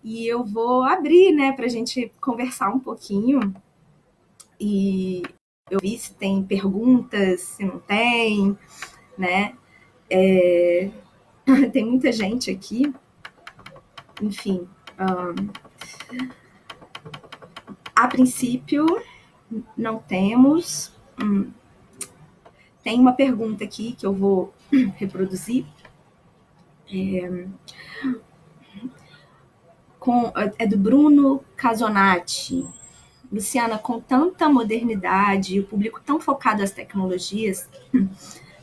E eu vou abrir, né, para a gente conversar um pouquinho. E eu vi se tem perguntas, se não tem, né? Tem muita gente aqui. Enfim, a princípio, não temos. Tem uma pergunta aqui que eu vou reproduzir. É do Bruno Casonati. Luciana, com tanta modernidade e o público tão focado às tecnologias,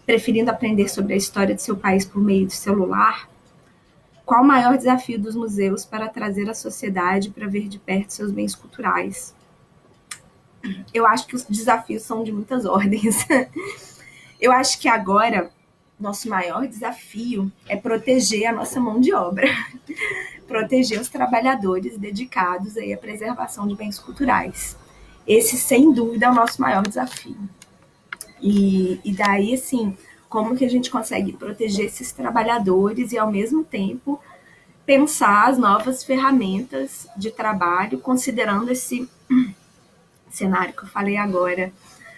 preferindo aprender sobre a história de seu país por meio do celular, qual o maior desafio dos museus para trazer a sociedade para ver de perto seus bens culturais? Eu acho que os desafios são de muitas ordens. Eu acho que agora nosso maior desafio é proteger a nossa mão de obra, proteger os trabalhadores dedicados aí à preservação de bens culturais. Esse, sem dúvida, é o nosso maior desafio. E daí, assim, como que a gente consegue proteger esses trabalhadores e, ao mesmo tempo, pensar as novas ferramentas de trabalho, considerando esse cenário que eu falei agora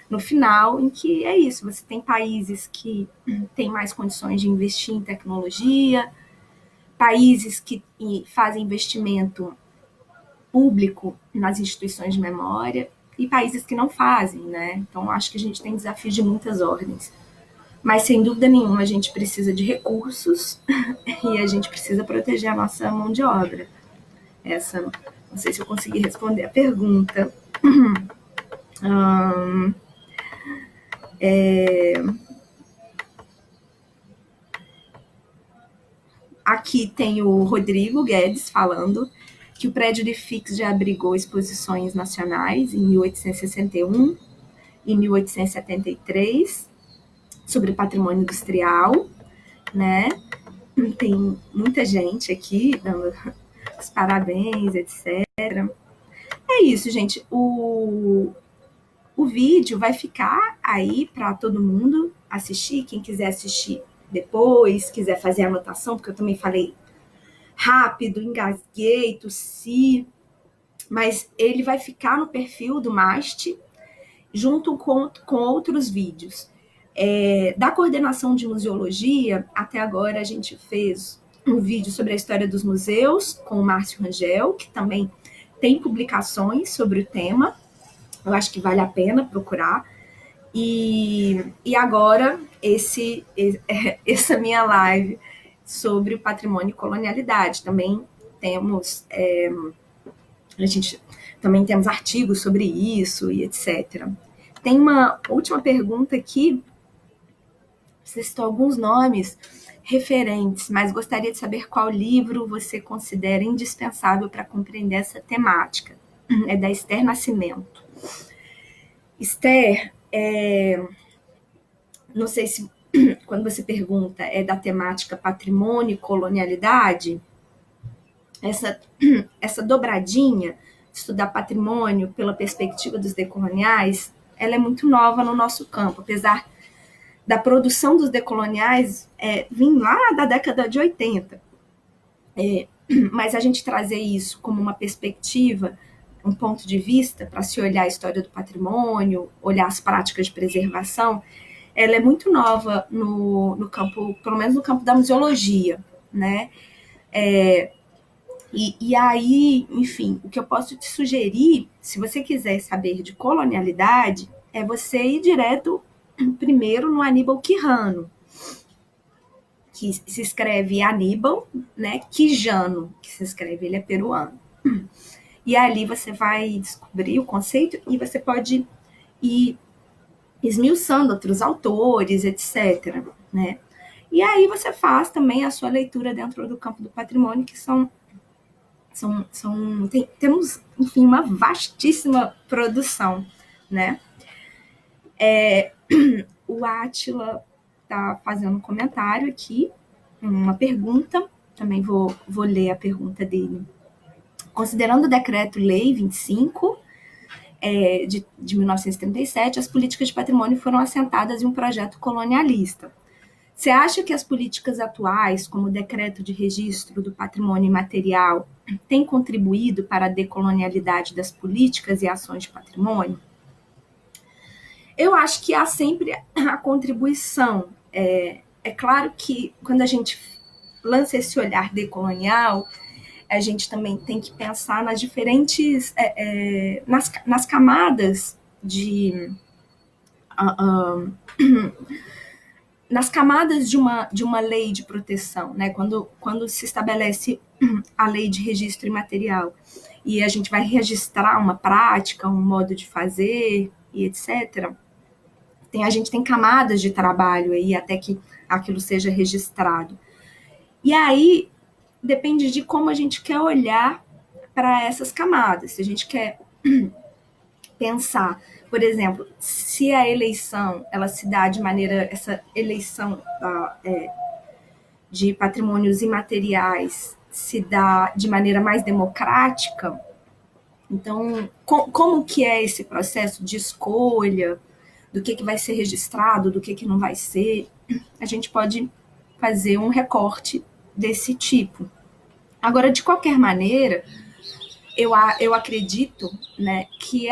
no final, em que é isso, você tem países que têm mais condições de investir em tecnologia, países que fazem investimento público nas instituições de memória e países que não fazem, né? Então, acho que a gente tem desafios de muitas ordens. Mas, sem dúvida nenhuma, a gente precisa de recursos e a gente precisa proteger a nossa mão de obra. Não sei se eu consegui responder a pergunta. Aqui tem o Rodrigo Guedes falando que o prédio de Fix já abrigou exposições nacionais em 1861 e 1873 sobre patrimônio industrial, né? Tem muita gente aqui dando os parabéns, etc. É isso, gente. O vídeo vai ficar aí para todo mundo assistir. Quem quiser assistir depois, quiser fazer anotação, porque eu também falei rápido, engasguei, tossi, mas ele vai ficar no perfil do MAST junto com outros vídeos. Da coordenação de museologia, até agora a gente fez um vídeo sobre a história dos museus com o Márcio Rangel, que também tem publicações sobre o tema. Eu acho que vale a pena procurar. E agora, essa minha live sobre o patrimônio e colonialidade. Também temos, a gente também temos artigos sobre isso e etc. Tem uma última pergunta aqui. Citou alguns nomes referentes, mas gostaria de saber qual livro você considera indispensável para compreender essa temática. É da Esther Nascimento. Esther, não sei se quando você pergunta é da temática patrimônio e colonialidade, essa dobradinha, estudar patrimônio pela perspectiva dos decoloniais, ela é muito nova no nosso campo, apesar da produção dos decoloniais vir lá da década de 80. Mas a gente trazer isso como uma perspectiva, um ponto de vista para se olhar a história do patrimônio, olhar as práticas de preservação, ela é muito nova no campo, pelo menos no campo da museologia, né? E aí, enfim, o que eu posso te sugerir, se você quiser saber de colonialidade, é você ir direto primeiro no Aníbal Quijano, que se escreve Aníbal, né? Quijano, que se escreve, ele é peruano. E ali você vai descobrir o conceito e você pode ir esmiuçando outros autores, etc. Né? E aí você faz também a sua leitura dentro do campo do patrimônio, que temos, enfim, uma vastíssima produção, né? O Átila está fazendo um comentário aqui, uma pergunta, também vou ler a pergunta dele. Considerando o Decreto-Lei 25 de 1937, as políticas de patrimônio foram assentadas em um projeto colonialista. Você acha que as políticas atuais, como o Decreto de Registro do Patrimônio Imaterial, têm contribuído para a decolonialidade das políticas e ações de patrimônio? Eu acho que há sempre a contribuição. É claro que quando a gente lança esse olhar decolonial, a gente também tem que pensar nas diferentes nas camadas nas camadas de uma lei de proteção, né? Quando se estabelece a lei de registro imaterial e a gente vai registrar uma prática, um modo de fazer e etc., a gente tem camadas de trabalho aí até que aquilo seja registrado. E aí depende de como a gente quer olhar para essas camadas. Se a gente quer pensar, por exemplo, se a eleição ela se dá de maneira, essa eleição de patrimônios imateriais se dá de maneira mais democrática, então como que é esse processo de escolha do que vai ser registrado, do que não vai ser, a gente pode fazer um recorte desse tipo. Agora, de qualquer maneira, eu acredito, né, que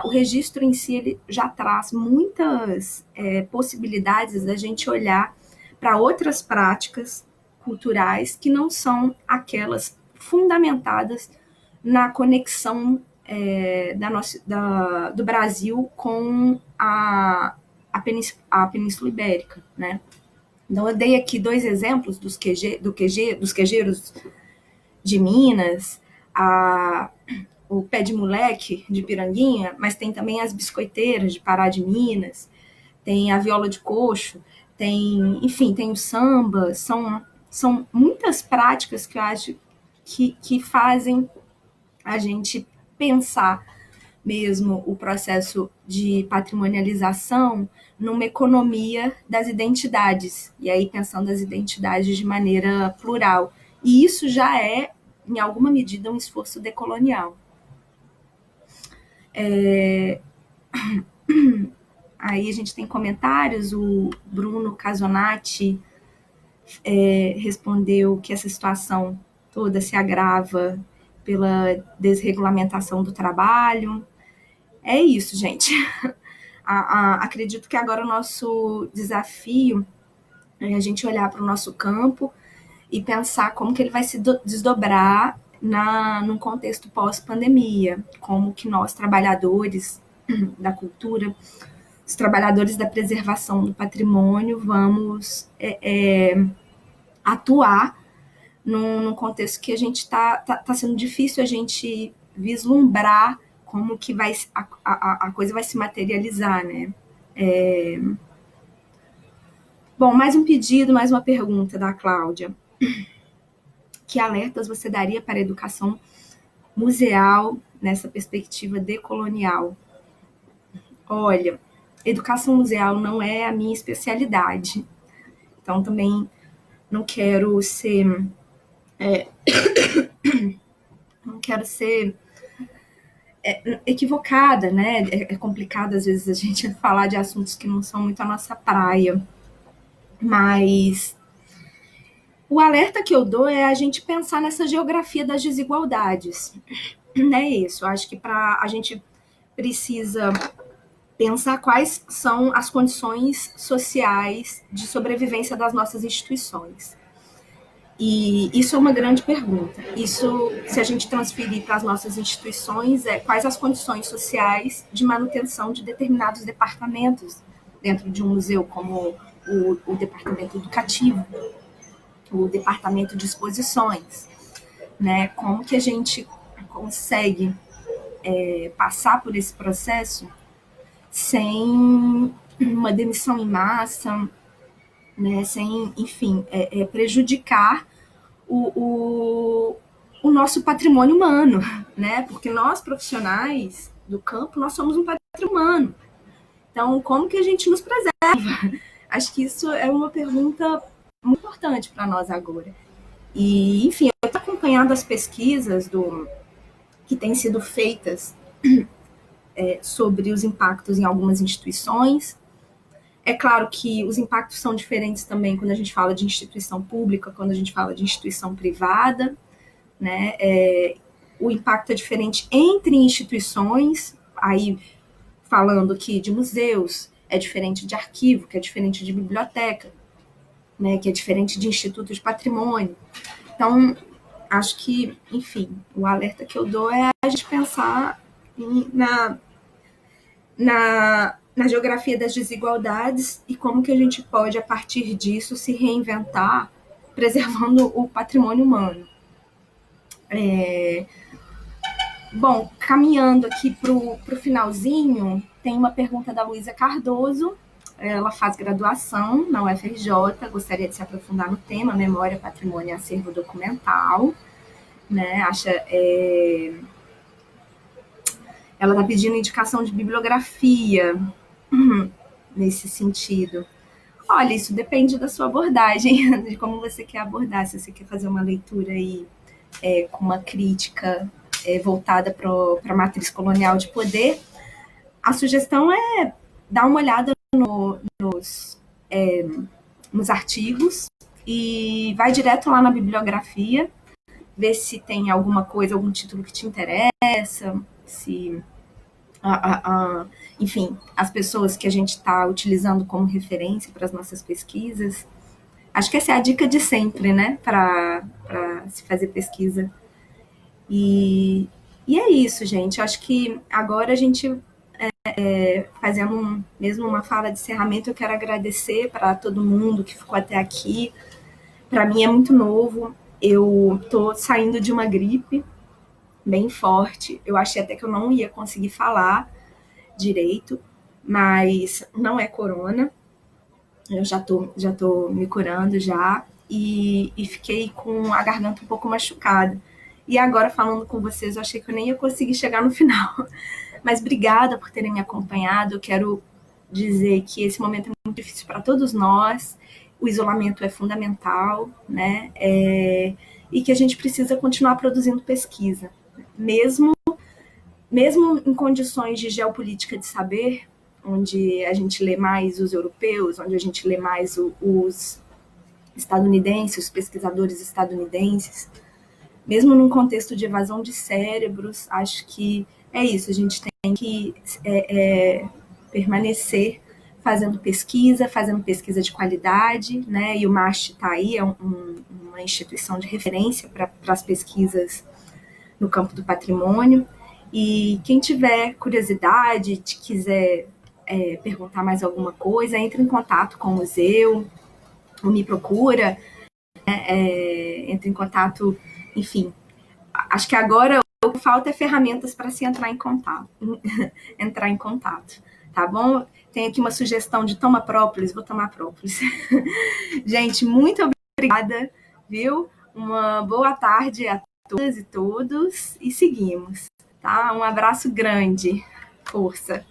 o registro em si ele já traz muitas possibilidades da gente olhar para outras práticas culturais que não são aquelas fundamentadas na conexão do Brasil com a Península Ibérica, né? Então, eu dei aqui 2 exemplos dos queijeiros de Minas, o pé de moleque de Piranguinha, mas tem também as biscoiteiras de Pará de Minas, tem a viola de coxo, tem o samba, são muitas práticas que eu acho que fazem a gente pensar mesmo o processo de patrimonialização numa economia das identidades, e aí pensando as identidades de maneira plural. E isso já é, em alguma medida, um esforço decolonial. Aí a gente tem comentários, o Bruno Casonati respondeu que essa situação toda se agrava pela desregulamentação do trabalho. É isso, gente. Acredito que agora o nosso desafio é a gente olhar para o nosso campo e pensar como que ele vai se desdobrar num contexto pós-pandemia, como que nós, trabalhadores da cultura, os trabalhadores da preservação do patrimônio, vamos atuar num contexto que a gente está sendo difícil a gente vislumbrar como que a coisa vai se materializar, né? Bom, mais um pedido, mais uma pergunta da Cláudia. Que alertas você daria para a educação museal nessa perspectiva decolonial? Olha, educação museal não é a minha especialidade, então também não quero ser, não quero ser equivocada, né? É complicado às vezes a gente falar de assuntos que não são muito a nossa praia, mas o alerta que eu dou é a gente pensar nessa geografia das desigualdades. Não é isso. Eu acho que a gente precisa pensar quais são as condições sociais de sobrevivência das nossas instituições. E isso é uma grande pergunta. Isso, se a gente transferir para as nossas instituições, quais as condições sociais de manutenção de determinados departamentos dentro de um museu, como o departamento educativo, o departamento de exposições, né? Como que a gente consegue passar por esse processo sem uma demissão em massa, né? Sem, enfim, prejudicar o nosso patrimônio humano, né? Porque nós, profissionais do campo, nós somos um patrimônio humano. Então, como que a gente nos preserva? Acho que isso é uma pergunta muito importante para nós agora. E, enfim, eu estou acompanhando as pesquisas que têm sido feitas sobre os impactos em algumas instituições. É claro que os impactos são diferentes também quando a gente fala de instituição pública, quando a gente fala de instituição privada, né? O impacto é diferente entre instituições, aí falando aqui de museus, é diferente de arquivo, que é diferente de biblioteca, né? Que é diferente de instituto de patrimônio. Então, acho que, enfim, o alerta que eu dou é a gente pensar na geografia das desigualdades e como que a gente pode, a partir disso, se reinventar, preservando o patrimônio humano. Bom, caminhando aqui para o finalzinho, tem uma pergunta da Luísa Cardoso. Ela faz graduação na UFRJ, gostaria de se aprofundar no tema Memória, Patrimônio e Acervo Documental. Né? Ela está pedindo indicação de bibliografia nesse sentido. Olha, isso depende da sua abordagem, de como você quer abordar. Se você quer fazer uma leitura aí com uma crítica voltada para a matriz colonial de poder, a sugestão é dar uma olhada nos artigos e vai direto lá na bibliografia, ver se tem alguma coisa, algum título que te interessa, se enfim, as pessoas que a gente está utilizando como referência para as nossas pesquisas. Acho que essa é a dica de sempre, né, para se fazer pesquisa. E é isso, gente. Eu acho que agora a gente, fazendo mesmo uma fala de encerramento, eu quero agradecer para todo mundo que ficou até aqui. Para mim é muito novo. Eu estou saindo de uma gripe bem forte. Eu achei até que eu não ia conseguir falar direito, mas não é corona. Eu já tô me curando já e fiquei com a garganta um pouco machucada. E agora, falando com vocês, eu achei que eu nem ia conseguir chegar no final. Mas obrigada por terem me acompanhado. Eu quero dizer que esse momento é muito difícil para todos nós. O isolamento é fundamental, né? E que a gente precisa continuar produzindo pesquisa. Mesmo em condições de geopolítica de saber, onde a gente lê mais os europeus, onde a gente lê mais os estadunidenses, os pesquisadores estadunidenses, mesmo num contexto de evasão de cérebros, acho que é isso, a gente tem que permanecer fazendo pesquisa de qualidade, né? E o MAST está aí, é uma instituição de referência para as pesquisas no campo do patrimônio. E quem tiver curiosidade, quiser perguntar mais alguma coisa, entre em contato com o museu, ou me procura, entre em contato, enfim. Acho que agora o que falta é ferramentas para se entrar em contato. tá bom? Tem aqui uma sugestão de toma própolis, vou tomar própolis. Gente, muito obrigada, viu? Uma boa tarde a todas e todos e seguimos, tá? Um abraço grande. Força!